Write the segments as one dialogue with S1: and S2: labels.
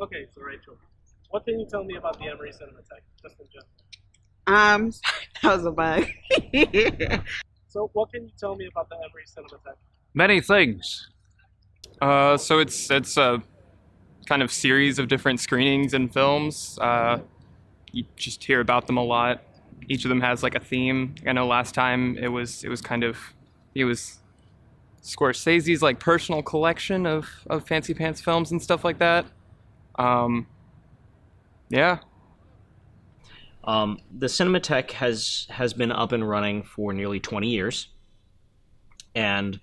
S1: Okay, so Rachel, what can you tell me about the Emory Cinémathèque, just in general?
S2: That was a bug.
S1: So, what can you tell me about the Emory Cinémathèque?
S3: Many things. So it's a kind of series of different screenings and films. You just hear about them a lot. Each of them has like a theme. I know last time it was kind of it was Scorsese's like personal collection of fancy pants films and stuff like that. Um, yeah.
S4: The Cinémathèque has been up and running for nearly 20 years, and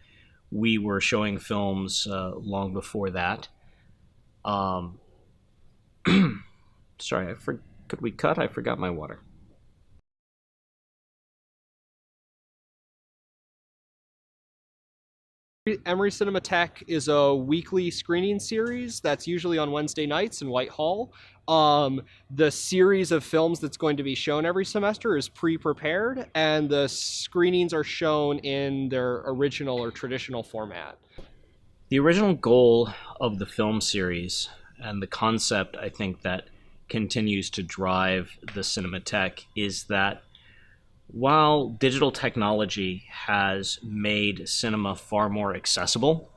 S4: we were showing films long before that. Um, Sorry, could we cut? I forgot my water.
S5: Emory Cinémathèque is a weekly screening series that's usually on Wednesday nights in Whitehall. The series of films that's going to be shown every semester is pre-prepared, and the screenings are shown in their original or traditional format.
S4: The original goal of the film series and the concept, I think, that continues to drive the Cinémathèque is that while digital technology has made cinema far more accessible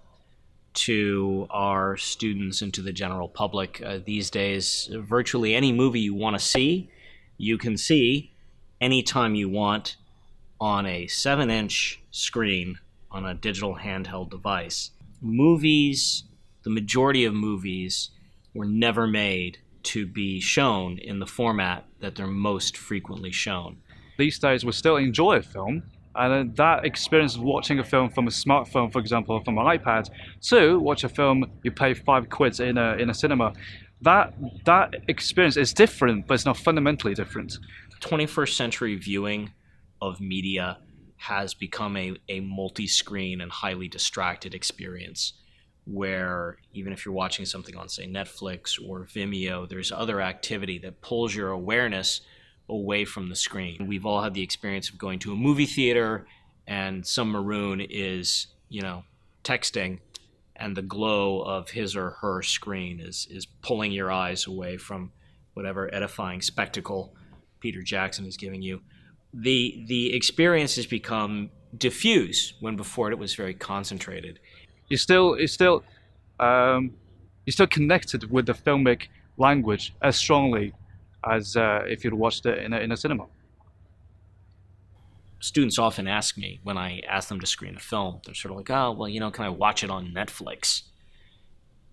S4: to our students and to the general public, these days, virtually any movie you want to see, you can see anytime you want on a 7-inch screen on a digital handheld device. Movies, the majority of movies, were never made to be shown in the format that they're most frequently shown.
S6: These days we still enjoy a film, and that experience of watching a film from a smartphone, for example, from an iPad, to watch a film you pay £5 in a cinema, that experience is different, but it's not fundamentally different.
S4: 21st century viewing of media has become a multi-screen and highly distracted experience, where even if you're watching something on, say, Netflix or Vimeo, there's other activity that pulls your awareness away from the screen. We've all had the experience of going to a movie theater and some maroon is, texting, and the glow of his or her screen is pulling your eyes away from whatever edifying spectacle Peter Jackson is giving you. The experience has become diffuse when before it was very concentrated.
S6: You're still connected with the filmic language as strongly as if you'd watched it in a cinema.
S4: Students often ask me when I ask them to screen a film, they're sort of like, oh, well, can I watch it on Netflix?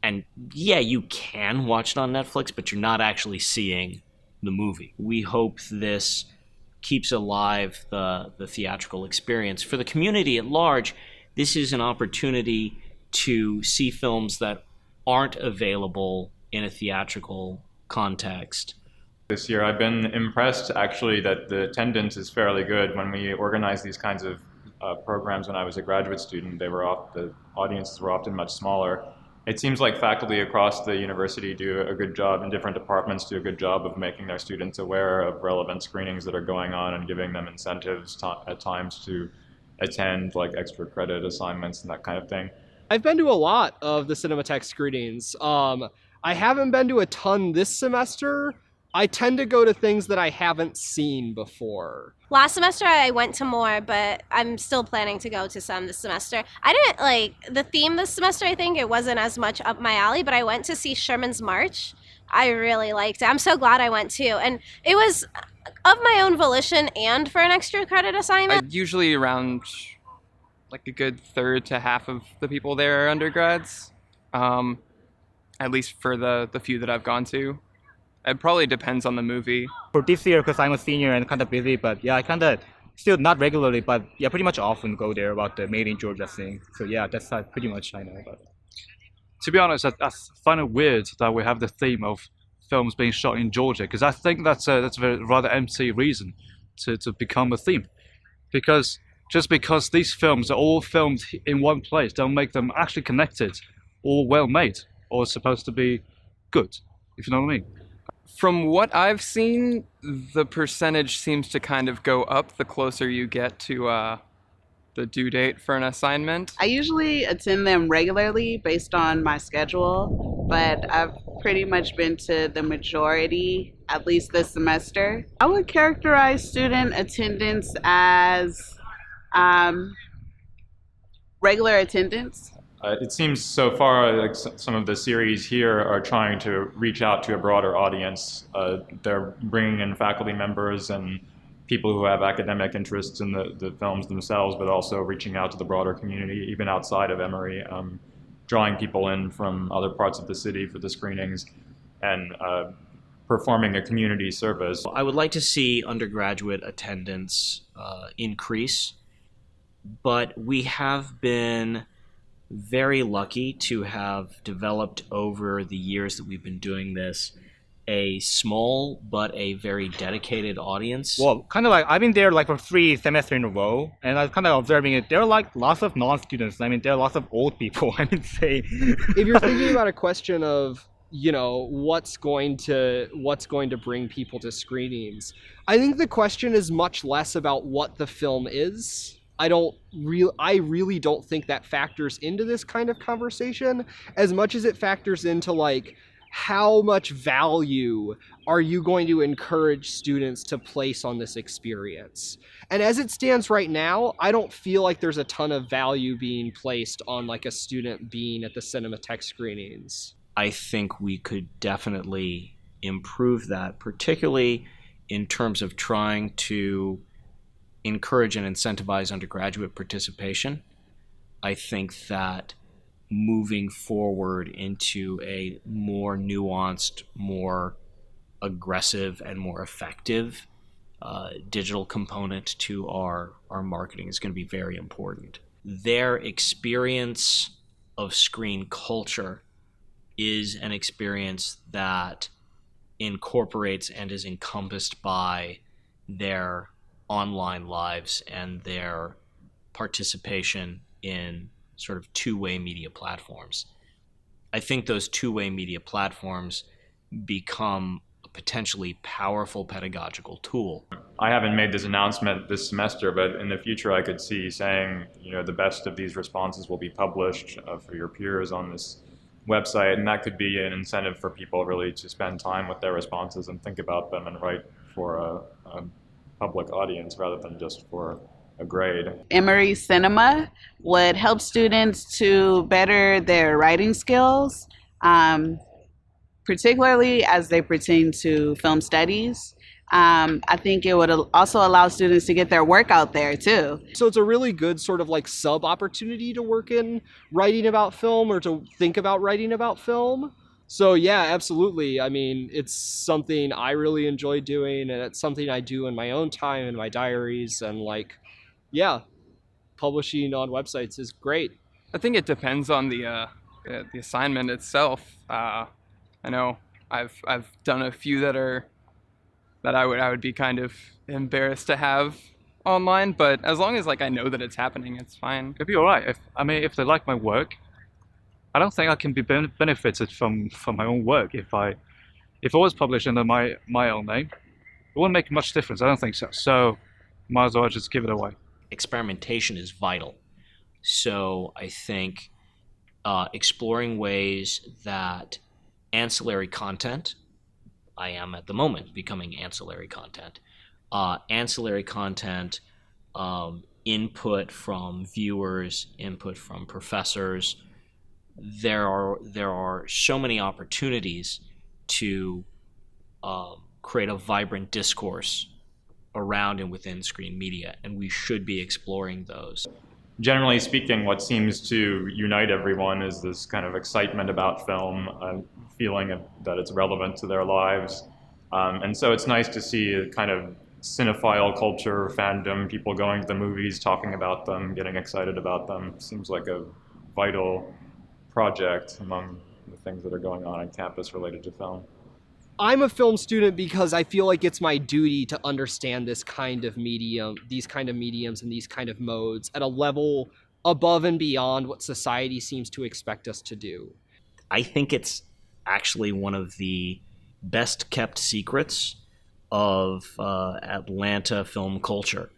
S4: And yeah, you can watch it on Netflix, but you're not actually seeing the movie. We hope this keeps alive the theatrical experience. For the community at large, this is an opportunity to see films that aren't available in a theatrical context.
S7: This year I've been impressed actually that the attendance is fairly good. When we organized these kinds of programs when I was a graduate student, the audiences were often much smaller. It seems like faculty across the university do a good job, and different departments do a good job of making their students aware of relevant screenings that are going on and giving them incentives at times to attend, like extra credit assignments and that kind of thing.
S5: I've been to a lot of the Cinémathèque screenings. I haven't been to a ton this semester. I tend to go to things that I haven't seen before.
S8: Last semester I went to more, but I'm still planning to go to some this semester. I didn't like the theme this semester. I think it wasn't as much up my alley, but I went to see Sherman's March. I really liked it. I'm so glad I went too. And it was of my own volition and for an extra credit assignment.
S3: Usually around like a good third to half of the people there are undergrads, at least for the few that I've gone to. It probably depends on the movie.
S9: For this year, because I'm a senior and kind of busy, but yeah, I kind of still not regularly, but yeah, pretty much often go there about the Made in Georgia thing. So yeah, that's pretty much I know about it.
S6: To be honest, I find it weird that we have the theme of films being shot in Georgia, because I think that's a rather empty reason to become a theme. Because just because these films are all filmed in one place, don't make them actually connected or well made or supposed to be good, if you know what I mean.
S3: From what I've seen, the percentage seems to kind of go up the closer you get to the due date for an assignment.
S2: I usually attend them regularly based on my schedule, but I've pretty much been to the majority, at least this semester. I would characterize student attendance as regular attendance.
S7: It seems so far like some of the series here are trying to reach out to a broader audience. They're bringing in faculty members and people who have academic interests in the films themselves, but also reaching out to the broader community, even outside of Emory, drawing people in from other parts of the city for the screenings, and performing a community service.
S4: I would like to see undergraduate attendance increase, but we have been very lucky to have developed over the years that we've been doing this a small but a very dedicated audience.
S9: Well, kind of like I've been there like for 3 semesters in a row, and I was kind of observing it. There are like lots of non-students. I mean, there are lots of old people. I would say.
S5: If you're thinking about a question of, you know, what's going to bring people to screenings, I think the question is much less about what the film is. I really don't think that factors into this kind of conversation as much as it factors into like how much value are you going to encourage students to place on this experience. And as it stands right now, I don't feel like there's a ton of value being placed on like a student being at the Cinémathèque screenings.
S4: I think we could definitely improve that, particularly in terms of trying to encourage and incentivize undergraduate participation. I think that moving forward into a more nuanced, more aggressive, and more effective digital component to our marketing is going to be very important. Their experience of screen culture is an experience that incorporates and is encompassed by their online lives and their participation in sort of two-way media platforms. I think those two-way media platforms become a potentially powerful pedagogical tool.
S7: I haven't made this announcement this semester, but in the future I could see saying, you know, the best of these responses will be published for your peers on this website, and that could be an incentive for people really to spend time with their responses and think about them and write for a public audience rather than just for a grade.
S2: Emory Cinema would help students to better their writing skills, particularly as they pertain to film studies. I think it would also allow students to get their work out there too.
S5: So it's a really good sort of like sub opportunity to work in writing about film or to think about writing about film. So yeah, absolutely. I mean, it's something I really enjoy doing, and it's something I do in my own time in my diaries, and like, yeah, publishing on websites is great.
S3: I think it depends on the assignment itself. I know I've done a few that I would be kind of embarrassed to have online, but as long as like I know that it's happening, it's fine.
S6: It'd be all right. If they like my work, I don't think I can be benefited from my own work if I was published under my own name. It wouldn't make much difference. I don't think so. So might as well just give it away.
S4: Experimentation is vital. So I think exploring ways that ancillary content, I am at the moment becoming ancillary content, input from viewers, input from professors. There are so many opportunities to create a vibrant discourse around and within screen media, and we should be exploring those.
S7: Generally speaking, what seems to unite everyone is this kind of excitement about film, feeling that it's relevant to their lives. And so it's nice to see a kind of cinephile culture, fandom, people going to the movies, talking about them, getting excited about them. Seems like a vital project among the things that are going on campus related to film.
S5: I'm a film student because I feel like it's my duty to understand this kind of medium, these kind of mediums and these kind of modes at a level above and beyond what society seems to expect us to do.
S4: I think it's actually one of the best kept secrets of Atlanta film culture.